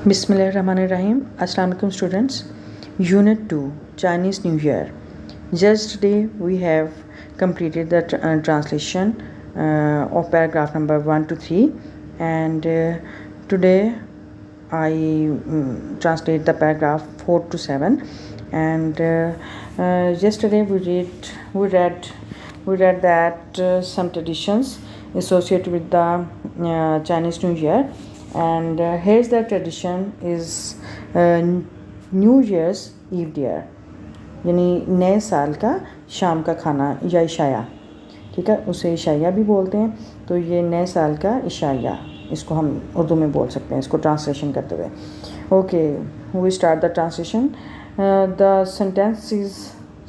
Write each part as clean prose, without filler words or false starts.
Bismillahirrahmanirrahim. Assalamu alaikum students. Unit 2 Chinese New Year. Just today we have completed the translation of paragraph number 1 to 3 and today I translate the paragraph 4 to 7 and yesterday we read that some traditions associated with the Chinese New Year. And here's the tradition is New Year's Eve dinner, यानी नए साल का शाम का खाना या इशाया, ठीक है, उसे इशाया भी बोलते हैं. तो ये नए साल का इशाया, इसको हम उर्दू में बोल सकते हैं, इसको ट्रांसलेशन करते हुए. Okay, we start the translation. The sentence is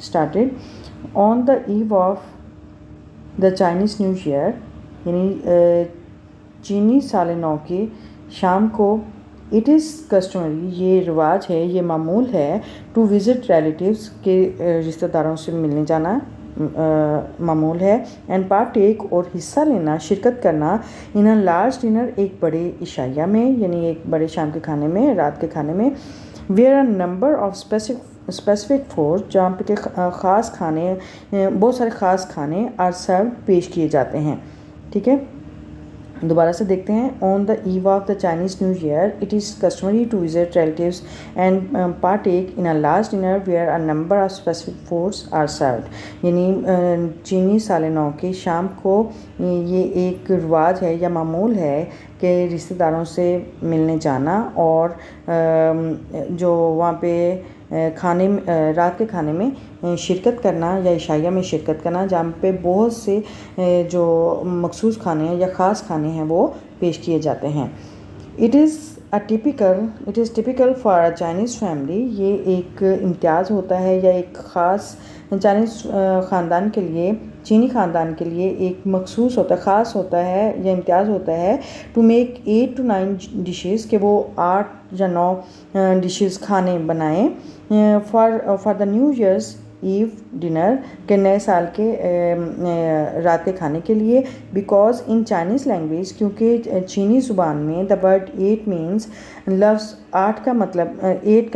started on the eve of the Chinese New Year, यानी चीनी साल नौ की शाम को. इट इज़ कस्टमरी, ये रिवाज है, ये मामूल है, टू विज़िट रिलेटिव्स के रिश्तेदारों से मिलने जाना मामूल है. एंड पार्ट टेक और हिस्सा लेना, शिरकत करना इन अ लार्ज डिनर, एक बड़े इशाया में, यानी एक बड़े शाम के खाने में, रात के खाने में. Where a number of specific food, जहाँ पे ख़ास खाने, बहुत सारे ख़ास खाने आर सर्व पेश किए जाते हैं. ठीक है, दोबारा से देखते हैं. On the eve of the Chinese New Year it is customary to visit relatives and partake in a large dinner where a number of specific foods are served, यानी चीनी साल नौ की शाम को ये एक रिवाज है या मामूल है कि रिश्तेदारों से मिलने जाना और जो वहाँ पे खाने रात के खाने में शिरकत करना या इशाया में शिरकत करना, जहाँ पे बहुत से जो मखसूस खाने हैं या ख़ास खाने हैं वो पेश किए जाते हैं. It is typical for a Chinese family, ये एक इम्तियाज़ होता है या एक ख़ास चाइनीज़ ख़ानदान के लिए, चीनी ख़ानदान के लिए एक मखसूस होता है, ख़ास होता है या इम्तियाज़ होता है, टू मेक 8 to 9 डिशेज़, के वो 8 या 9 डिशेज़ खाने बनाएं for the New Year's Eve dinner, के नए साल के रात के खाने के लिए. बिकॉज इन चाइनीज़ लैंग्वेज, क्योंकि चीनी ज़ुबान में द वर्ड 8 मीन्स, लफ्ज़ 8 का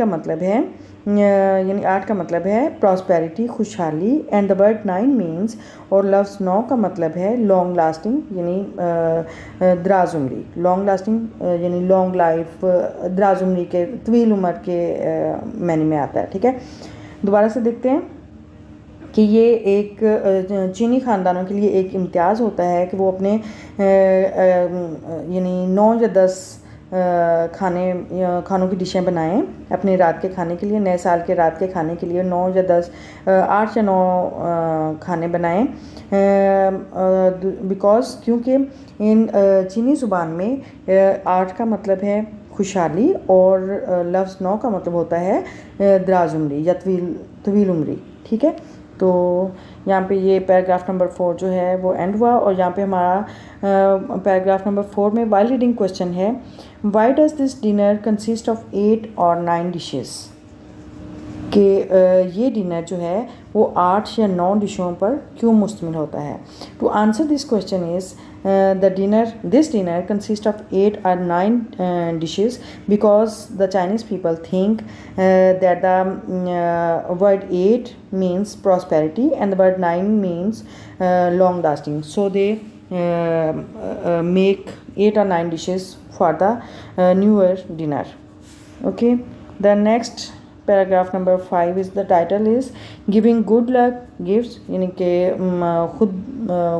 मतलब है, यानी 8 का मतलब है प्रॉस्पेरिटी, खुशहाली. एंड द वर्ड 9 मीन्स, और लफ्ज़ 9 का मतलब है लॉन्ग लास्टिंग, यानी दराज उम्री. लॉन्ग लास्टिंग यानी लॉन्ग लाइफ, दराज उम्री के, तवील उम्र के मानी में आता है. ठीक है, दोबारा से देखते हैं कि ये एक चीनी ख़ानदानों के लिए एक इम्तियाज़ होता है कि वो अपने यानी 9 या 10 खानों की डिशें बनाएं अपने रात के खाने के लिए. नए साल के रात के खाने के लिए 9 या 10, 8 या 9 खाने बनाएं. बिकॉज़, क्योंकि इन चीनी ज़ुबान में 8 का मतलब है खुशहाली और लफ्ज़ 9 का मतलब होता है दराज उम्री या तवील उम्री. ठीक है, तो यहाँ पे ये पैराग्राफ नंबर 4 जो है वो एंड हुआ. और यहाँ पे हमारा पैराग्राफ नंबर 4 में वाइल रीडिंग क्वेश्चन है, why does this dinner consist of 8 और 9 डिशेस, कि ये डिनर जो है वो 8 या 9 डिशों पर क्यों मुश्तमिल होता है. To answer this question is this dinner consists of 8 or 9 dishes, because the Chinese people think that the word 8 means prosperity and the word 9 means long lasting. So they make 8 or 9 dishes for the New Year dinner. Okay, the next paragraph number 5 is the title is giving good luck gifts, यानी कि खुद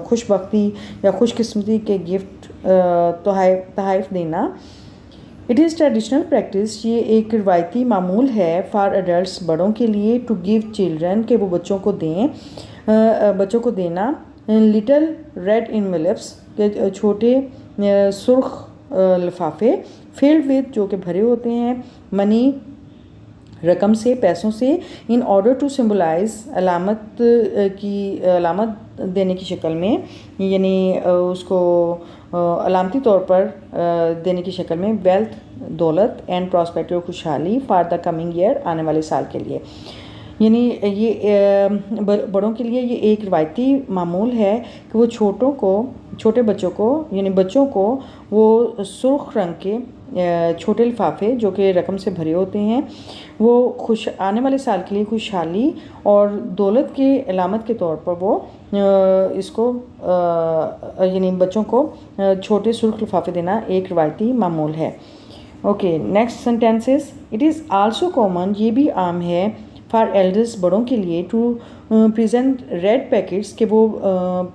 खुशबख्ती या खुशकिस्मती के gift तोहफ़ देना. It is traditional practice, ये एक रिवायती मामूल है, फॉर एडल्ट्स, बड़ों के लिए, टू गिव चिल्ड्रन, के वो बच्चों को देना. लिटिल रेड एनवेलप्स, के छोटे सुर्ख लिफाफे, फिल्ड विद, जो कि भरे होते हैं, मनी, रकम से, पैसों से, इन ऑर्डर टू सिम्बलाइज, अलामत देने की शक्ल में, यानी उसको अलामती तौर पर देने की शक्ल में, वेल्थ, दौलत, एंड प्रॉस्पेरिटी, खुशहाली, फॉर द कमिंग ईयर, आने वाले साल के लिए. यानी ये बड़ों के लिए ये एक रिवायती मामूल है कि वो छोटे बच्चों को यानी बच्चों को वो सुर्ख रंग के छोटे लिफाफे जो कि रकम से भरे होते हैं, वो आने वाले साल के लिए खुशहाली और दौलत की अलामत के तौर पर वो इसको यानी बच्चों को छोटे सुर्ख लिफाफे देना एक रवायती मामूल है। Okay, next sentences. It is also common, ये भी आम है, फॉर एल्डर्स, बड़ों के लिए, टू प्रेजेंट रेड पैकेट्स, के वो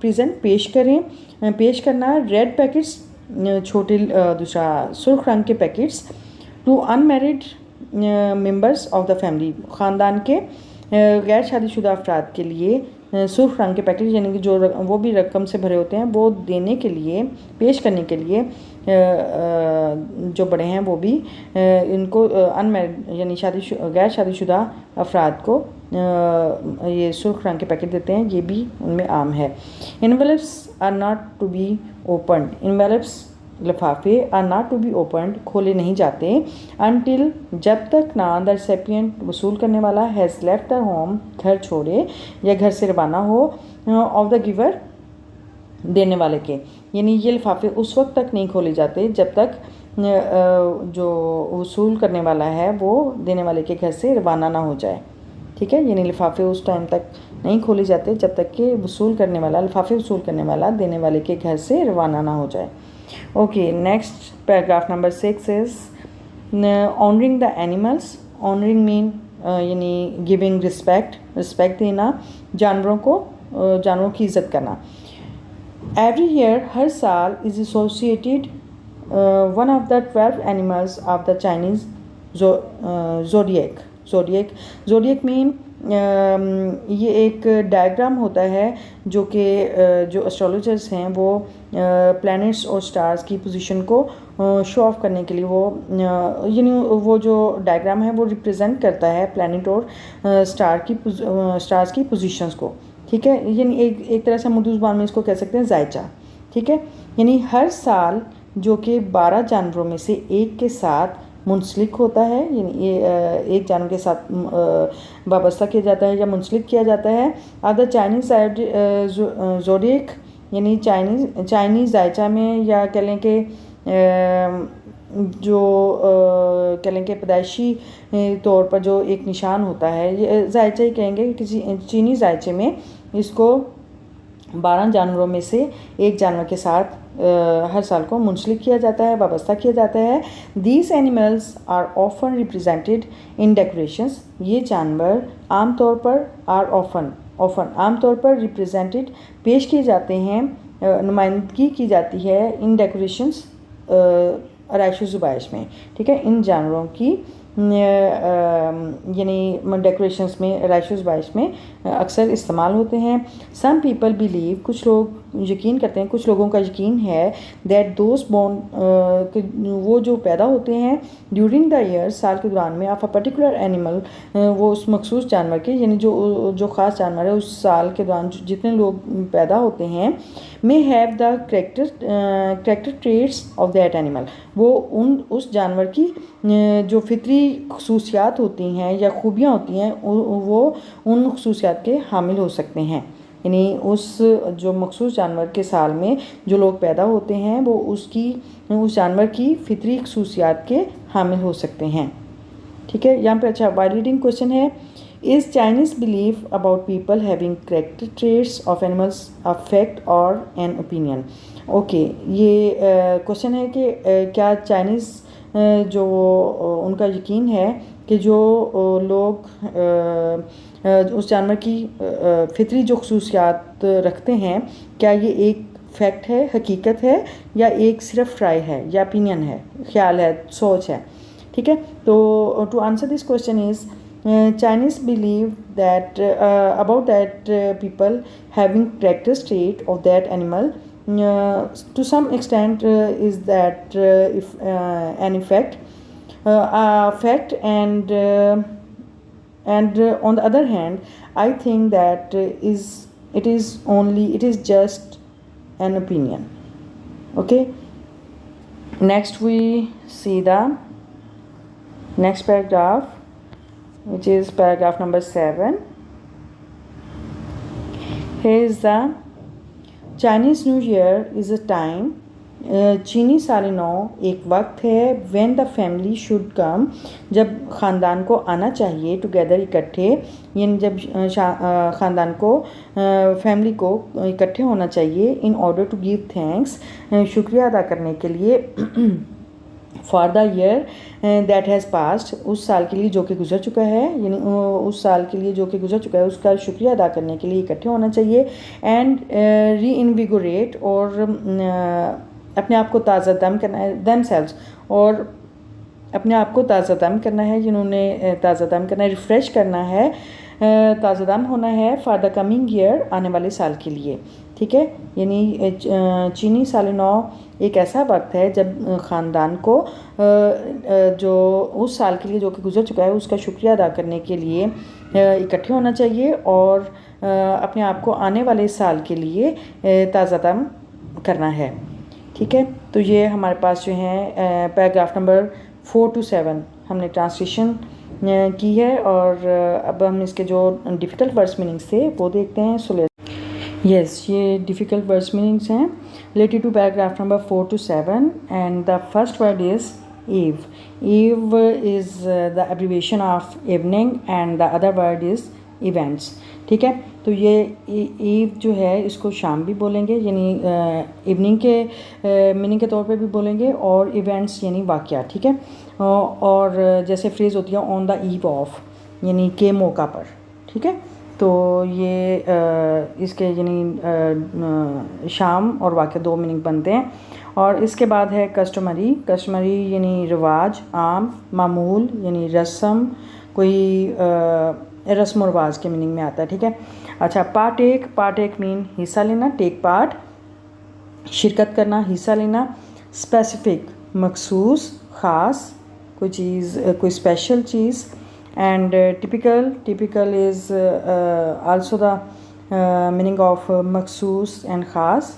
प्रेजेंट पेश करना रेड पैकेट्स, छोटे दूसरा सुर्ख रंग के packets, to unmarried members of the family, ख़ानदान के गैर शादीशुदा अफराद के लिए सुर्ख रंग के पैकेट, यानी कि जो वो भी रकम से भरे होते हैं, वो देने के लिए, पेश करने के लिए जो बड़े हैं वो भी इनको अनमैरिड यानी गैर शादीशुदा अफराद को ये सुर्ख रंग के पैकेट देते हैं, ये भी उनमें आम है। Envelopes are not to be opened, envelopes लिफाफे are not to be opened, खोले नहीं जाते, अनटिल, जब तक ना द रेसिपिएंट, वसूल करने वाला, हैज़ लेफ्ट द होम, घर छोड़े या घर से रवाना हो, ऑफ द गिवर, देने वाले के, यानी ये लिफाफे उस वक्त तक नहीं खोले जाते जब तक जो वसूल करने वाला है वो देने वाले के घर से रवाना ना हो जाए। ठीक है, यानी लिफाफे उस टाइम तक नहीं खोले जाते जब तक कि लिफाफे वसूल करने वाला देने वाले के घर से रवाना ना हो जाए। Okay, next paragraph number 6 is honouring the animals. Honouring mean यानी गिविंग रिस्पेक्ट देना, जानवरों की इज़्ज़त करना। एवरी ईयर, हर साल, is associated one of the 12 animals of the Chinese zodiac mean ये एक डायग्राम होता है जो कि जो एस्ट्रोलॉजर्स हैं वो प्लैनेट्स और स्टार्स की पोजीशन को शो ऑफ करने के लिए वो यानी वो जो डायग्राम है वो रिप्रेजेंट करता है प्लैनेट और स्टार्स की पोजीशंस को। ठीक है, यानी एक तरह से हम उर्दू ज़ुबान में इसको कह सकते हैं जायचा। ठीक है, यानी हर साल जो कि 12 जानवरों में से एक के साथ मुंसलिक होता है, यानी एक जानवर के साथ वाबस्ता किया जाता है या मुंसलिक किया जाता है। अब द चाइनीज़ जोडियक यानी चाइनीज़ जायचा में, या कह लें कि जो कह लें कि पैदाइशी तौर पर जो एक निशान होता है, ये जायचा ही कहेंगे, किसी चीनी जायचे में इसको 12 जानवरों में से एक जानवर के साथ हर साल को मुंसलिक किया जाता है, वाबस्ता किया जाता है। These animals are often represented in decorations, ये जानवर आमतौर पर आमतौर पर रिप्रेजेंटेड पेश किए जाते हैं, नुमाइंदगी की जाती है इन डेकोरेशंस आराइश ज़ुबाइश में। ठीक है, इन जानवरों की यानी डेकोरेशंस में आराइश ज़ुबाइश में अक्सर इस्तेमाल होते हैं। सम पीपल बिलीव, कुछ लोग यकीन करते हैं, कुछ लोगों का यकीन है, दैट दोज बोर्न, वो जो पैदा होते हैं ड्यूरिंग द ईयर, साल के दौरान में, ऑफ अ पर्टिकुलर एनिमल, वो उस मखसूस जानवर के, यानी जो ख़ास जानवर है उस साल के दौरान जितने लोग पैदा होते हैं, may have the character traits of that animal, वो उस जानवर की जो फितरी खसूसियात होती हैं या खूबियाँ होती हैं वो उन खसूसियात के हामिल हो सकते हैं। यानी उस जो मखसूस जानवर के साल में जो लोग पैदा होते हैं वो उस जानवर की फितरी खसूसियात के हामिल हो सकते हैं। ठीक है, यहाँ पे अच्छा वाइड रीडिंग क्वेश्चन है, is Chinese believe about people having character traits of animals a fact और एन ओपिनियन। ओके, ये क्वेश्चन है कि क्या चाइनीज़ जो उनका यकीन है कि जो लोग उस जानवर की फितरी जो खसूसियात रखते हैं, क्या ये एक फैक्ट है, हकीकत है, या एक सिर्फ राय है या ओपिनियन है, ख्याल है, सोच है। ठीक है, तो to answer this question is Chinese believe that about that people having character trait of that animal to some extent is that if an effect fact, and on the other hand I think that it is just an opinion. Okay, next we see the next paragraph, which is paragraph number 7. Here is the Chinese New Year is a time चीनी साल नौ एक वक्त है when the family should come, जब ख़ानदान को आना चाहिए, टुगेदर इकट्ठे, यानी जब ख़ानदान को फैमिली को इकट्ठे होना चाहिए, in order to give thanks, शुक्रिया अदा करने के लिए, for the year that has passed, उस साल के लिए जो कि गुजर चुका है, यानी उस साल के लिए जो कि गुजर चुका है उसका शुक्रिया अदा करने के लिए इकट्ठे होना चाहिए। एंड री इनविगोरेट, और अपने आप को ताज़ा दम करना है, देमसेल्व्स, और अपने आप को ताज़ा दम करना है, जिन्होंने ताज़ा दम करना है, रिफ़्रेश करना है, ताज़ा दम होना है फॉर द कमिंग ईयर, आने वाले साल के लिए। ठीक है, यानी चीनी साल नौ एक ऐसा वक्त है जब ख़ानदान को जो उस साल के लिए जो कि गुजर चुका है उसका शुक्रिया अदा करने के लिए इकट्ठे होना चाहिए, और अपने आप को आने वाले साल के लिए ताज़ा दम करना है। ठीक है, तो ये हमारे पास जो है पैराग्राफ नंबर 4 to 7 हमने ट्रांसलेशन की है, और अब हम इसके जो डिफ़िकल्ट वर्ड्स मीनिंग्स थे वो देखते हैं। सो यस, ये डिफ़िकल्ट वर्ड्स मीनिंग्स हैं related to paragraph number 4 to 7, and the first word is eve. Eve is the abbreviation of evening, and the other word is events. ठीक है, तो ये ईव जो है इसको शाम भी बोलेंगे, यानी इवनिंग के मीनिंग के तौर पे भी बोलेंगे, और इवेंट्स यानी वाक़या। ठीक है, और जैसे फ्रेज़ होती है ऑन द ईव ऑफ, यानी के मौका पर। ठीक है, तो ये इसके यानी शाम और वाक़या दो मीनिंग बनते हैं। और इसके बाद है कस्टमरी। कस्टमरी यानी रिवाज, आम, मामूल यानी रस्म, कोई रस्म और रिवाज के मीनिंग में आता है। ठीक है, अच्छा, पार्टेक। पार्टेक मीन हिस्सा लेना, टेक पार्ट, शिरकत करना, हिस्सा लेना। स्पेसिफिक मखसूस, ख़ास, कोई चीज़, कोई स्पेशल चीज़। And typical. Typical is also the meaning of मखसूस एंड ख़ास।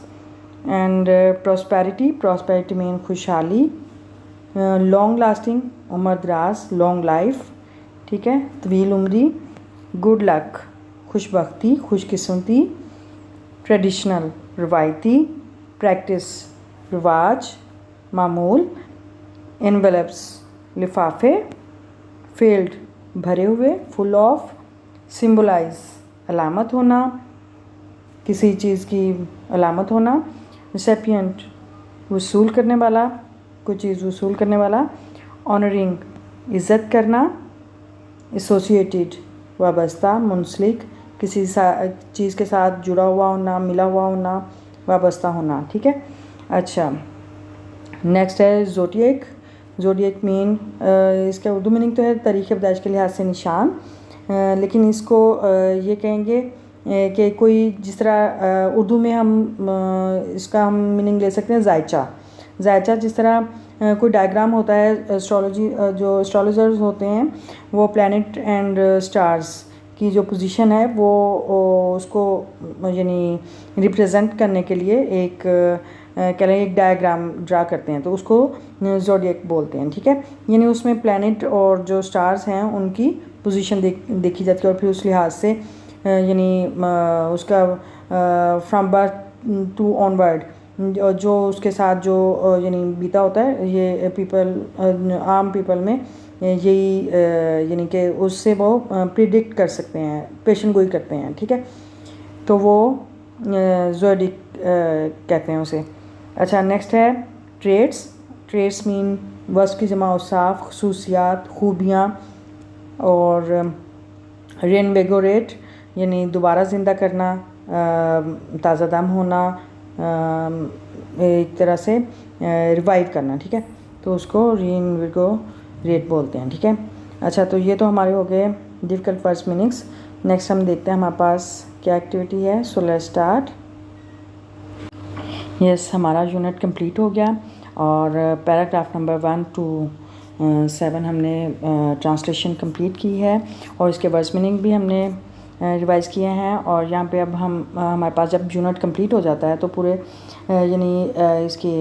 And prosperity. प्रॉस्पेरिटी मीन खुशहाली। लॉन्ग लास्टिंग, उम्र दराज, लॉन्ग लाइफ। ठीक है, तवील उम्री। गुड लक, खुशबख्ती, खुशकिस्मती। ट्रेडिशनल, रवायती। प्रैक्टिस, रिवाज, मामूल। एनवेलप्स, लिफाफे। फील्ड, भरे हुए, फुल ऑफ। सिम्बलाइज, अलामत होना, किसी चीज़ की अलामत होना। रिसेपिएंट, वसूल करने वाला, कोई चीज़ वसूल करने वाला। ऑनरिंग, इज़्ज़त करना। एसोसिएटेड, वाबस्ता, मुंसलिक, किसी चीज़ के साथ जुड़ा हुआ होना, मिला हुआ होना, वाबस्ता होना। ठीक है, अच्छा, नेक्स्ट है ज़ोडिएक। ज़ोडिएक मीन, इसका उर्दू मीनिंग तो है तरीक़े पैदाइश के लिहाज से निशान, लेकिन इसको ये कहेंगे कि कोई, जिस तरह उर्दू में हम इसका हम मीनिंग ले सकते हैं जायचा। जायचा, जिस तरह कोई डायग्राम होता है, एस्ट्रोलॉजी जो एस्ट्रोलॉजर्स होते हैं वो प्लैनेट एंड स्टार्स की जो पोजीशन है वो उसको यानी रिप्रेजेंट करने के लिए एक कह लें एक डायग्राम ड्रा करते हैं, तो उसको ज़ोडिएक बोलते हैं। ठीक है, यानी उसमें प्लैनेट और जो स्टार्स हैं उनकी पोजीशन देखी जाती है, और फिर उस लिहाज से यानी उसका फ्रॉम बर्थ टू ऑनवर्ड जो उसके साथ जो यानी बीता होता है, ये पीपल, आम पीपल में यही यानी कि उससे वो प्रिडिक्ट कर सकते हैं, पेशन गोई करते हैं। ठीक है, तो वो ज़ोडिएक कहते हैं उसे। अच्छा, नेक्स्ट है ट्रेड्स। ट्रेड्स मीन वस्फ़ की जमा औसाफ, खुसूसियात, खूबियाँ। और रेनवेगोरेट यानी दोबारा ज़िंदा करना, ताज़ा दम होना, एक तरह से रिवाइव करना। ठीक है, तो उसको रेनवेगोरेट बोलते हैं। ठीक है, अच्छा, तो ये तो हमारे हो गए डिफ़िकल्ट वर्ड्स मीनिंग्स। नेक्स्ट हम देखते हैं हमारे पास क्या एक्टिविटी है। So let's start. यस, हमारा यूनिट कंप्लीट हो गया, और पैराग्राफ नंबर 1 to 7 हमने ट्रांसलेशन कंप्लीट की है, और इसके वर्ड्स मीनिंग भी हमने रिवाइज़ किए हैं। और यहाँ पे अब हमारे पास जब यूनिट कंप्लीट हो जाता है तो पूरे यानी इसके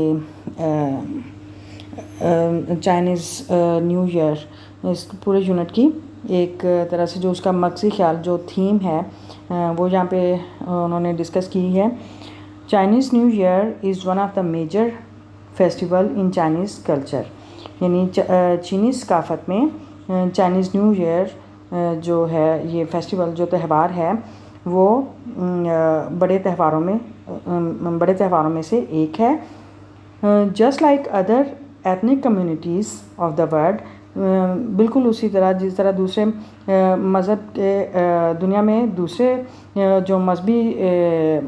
चाइनीज़ न्यू ईयर, इस पूरे यूनिट की एक तरह से जो उसका मकसदी ख्याल, जो थीम है, वो यहाँ पे उन्होंने डिस्कस की है। Chinese New Year is one of the major festival in Chinese culture, यानी चीनी सकाफ़त में चाइनीज़ न्यू ईयर जो है, ये फेस्टिवल जो त्यौहार है वो बड़े त्योहारों में से एक है। Just like other ethnic communities of the world, बिल्कुल उसी तरह जिस तरह दूसरे मज़हब के दुनिया में दूसरे जो मजहबी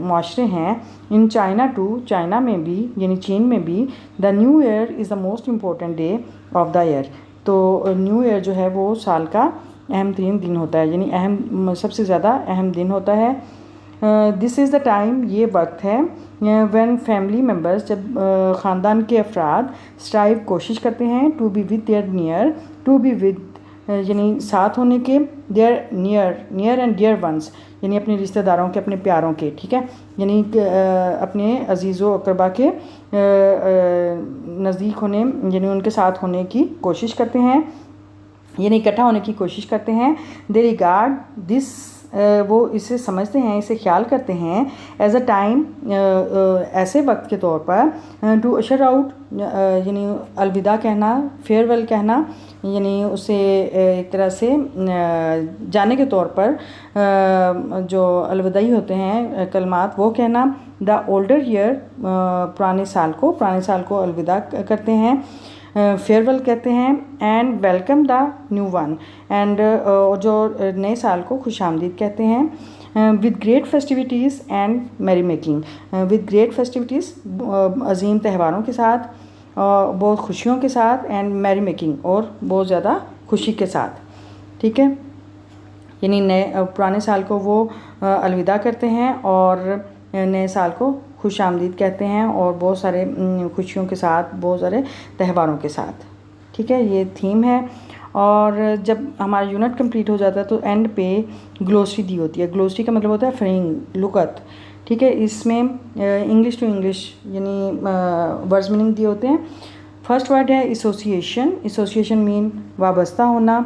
माशरे हैं, इन चाइना टू, चाइना में भी यानी चीन में भी the new year is the most important day of the year. तो न्यू ईयर जो है वो साल का अहम तरीन दिन होता है, यानी सबसे ज़्यादा अहम दिन होता है। दिस इज़ द टाइम, ये वक्त है व्हेन फैमिली मेम्बर्स, जब ख़ानदान के अफराद स्ट्राइव, कोशिश करते हैं to be with their near, to be with यानी साथ होने के, their near and dear ones, यानी अपने रिश्तेदारों के, अपने प्यारों के, ठीक है, यानी अपने अजीज़ो अकरबा के नज़दीक होने, यानी उनके साथ होने की कोशिश करते हैं, यानी इकट्ठा होने की कोशिश करते हैं। दे रिगार्ड दिस, वो इसे समझते हैं, इसे ख्याल करते हैं एज अ टाइम, ऐसे वक्त के तौर पर, टू अशर आउट, यानी अलविदा कहना, फेयरवेल कहना, यानी उसे एक तरह से जाने के तौर पर जो अलविदाई होते हैं कलमात वो कहना। द ओल्डर ईयर, पुराने साल को अलविदा करते हैं, फेयरवेल कहते हैं। And welcome the new one, and जो नए साल को खुशामदीद कहते हैं। With great festivities and merrymaking, with great festivities, अजीम त्योहारों के साथ, बहुत खुशियों के साथ, एंड मैरी मेकिंग, और बहुत ज़्यादा खुशी के साथ, ठीक है, यानी पुराने साल को वो अलविदा करते हैं और नए साल को खुश आमदीद कहते हैं, और बहुत सारे खुशियों के साथ, बहुत सारे त्योहारों के साथ, ठीक है, ये थीम है। और जब हमारा यूनिट कंप्लीट हो जाता है तो एंड पे ग्लोसरी दी होती है। ग्लोसरी का मतलब होता है फ्रेइंग, लुगत, ठीक है, इसमें इंग्लिश टू इंग्लिश यानी वर्ड्स मीनिंग दिए होते हैं। फर्स्ट वर्ड है एसोसिएशन, एसोसिएशन मीन वाबस्ता होना,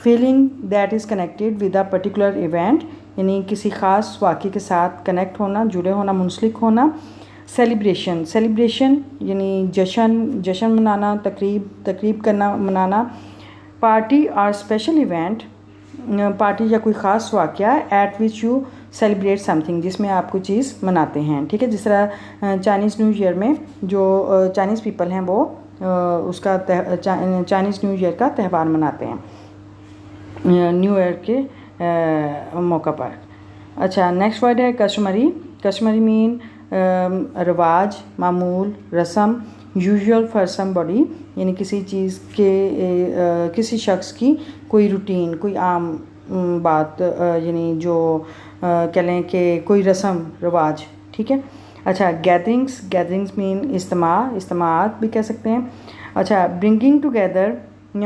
feeling that is connected with a particular event, यानी किसी ख़ास वाक़े के साथ कनेक्ट होना, जुड़े होना, मुंसलिक होना। सेलिब्रेशन, सेलिब्रेशन यानी जश्न मनाना, तकरीब करना, मनाना। पार्टी और स्पेशल इवेंट, पार्टी या कोई ख़ास वाक़या eight which you celebrate something, जिसमें आप कोई चीज़ मनाते हैं, ठीक है, जिस तरह चाइनीज़ न्यू ईयर में जो चाइनीज़ पीपल हैं वो उसका चाइनीज़ न्यू ईयर का त्यौहार मनाते हैं न्यू ईयर के मौका पर। अच्छा, नेक्स्ट वर्ड है कस्टमरी। कस्टमरी मीन रिवाज, मामूल, रस्म। यूजुअल फॉर समबॉडी, यानी किसी चीज़ के किसी शख्स की कोई रूटीन, कोई आम बात, यानी जो कह लें कि कोई रस्म रिवाज, ठीक है। अच्छा, गैदरिंग्स, गैदरिंग्स मीन इज्तिमात भी कह सकते हैं। अच्छा, bringing together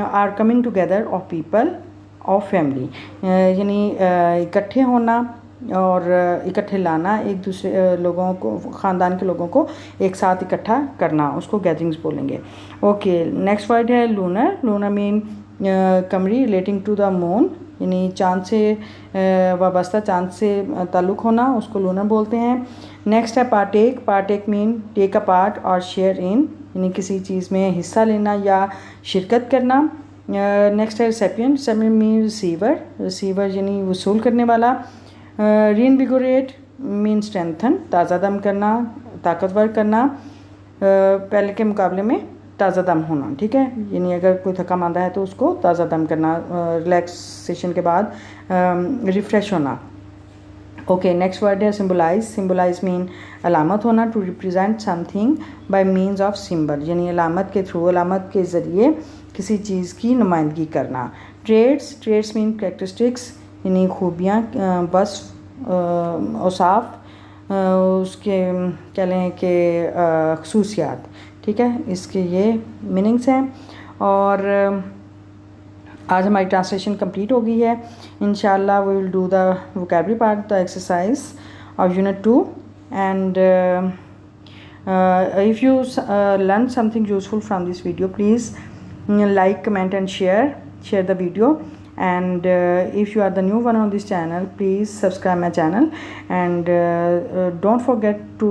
or coming together of people of family, यानी इकट्ठे होना और इकट्ठे लाना, एक दूसरे लोगों को, ख़ानदान के लोगों को एक साथ इकट्ठा करना, उसको गैदरिंग्स बोलेंगे। ओके, नेक्स्ट वर्ड है लूनर। लूनर मीन कमरी, रिलेटिंग टू द मून, यानी चाँद से वाबस्ता, चाँद से ताल्लुक़ होना, उसको लूनर बोलते हैं। नेक्स्ट है partake. Partake mean take a part और शेयर इन, यानी किसी चीज़ में हिस्सा लेना या शिरकत करना। नेक्स्ट है रिसेपिएंट। रिसेपिएंट मीन रिसीवर, रिसीवर यानी वसूल करने वाला। रीइनविगोरेट मीन स्ट्रेंथन, ताज़ा दम करना, ताकतवर करना, पहले के मुकाबले में ताज़ा दम होना, ठीक है, यानी अगर कोई थका मांदा है तो उसको ताज़ा दम करना, रिलैक्सेशन के बाद रिफ़्रेश होना। ओके, नेक्स्ट वर्ड है सिम्बलाइज। सिम्बलाइज मीन अलामत होना, to represent something by means of symbol, यानी अलामत के थ्रू, अलामत के ज़रिए किसी चीज़ की नुमाइंदगी करना। ट्रेड्स, ट्रेड्स मीन कैरेक्टरिस्टिक्स, यानी खूबियाँ, बस औसाफ, उसके कह लें कि खसूसियात, ठीक है, इसके ये मीनिंग्स हैं। और आज हमारी ट्रांसलेशन कंप्लीट हो गई है। इंशाल्लाह we will do the vocabulary part, the exercise of unit 2, and if you learn something useful from this video, please like, comment and share the video. And if you are the new one on this channel, please subscribe my channel, and don't forget to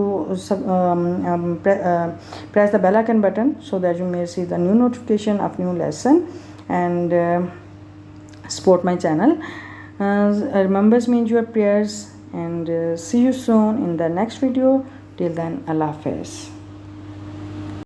press the bell icon button so that you may receive the new notification of new lesson and support my channel. Remember me in your prayers, and see you soon in the next video. Till then, Allah Hafiz.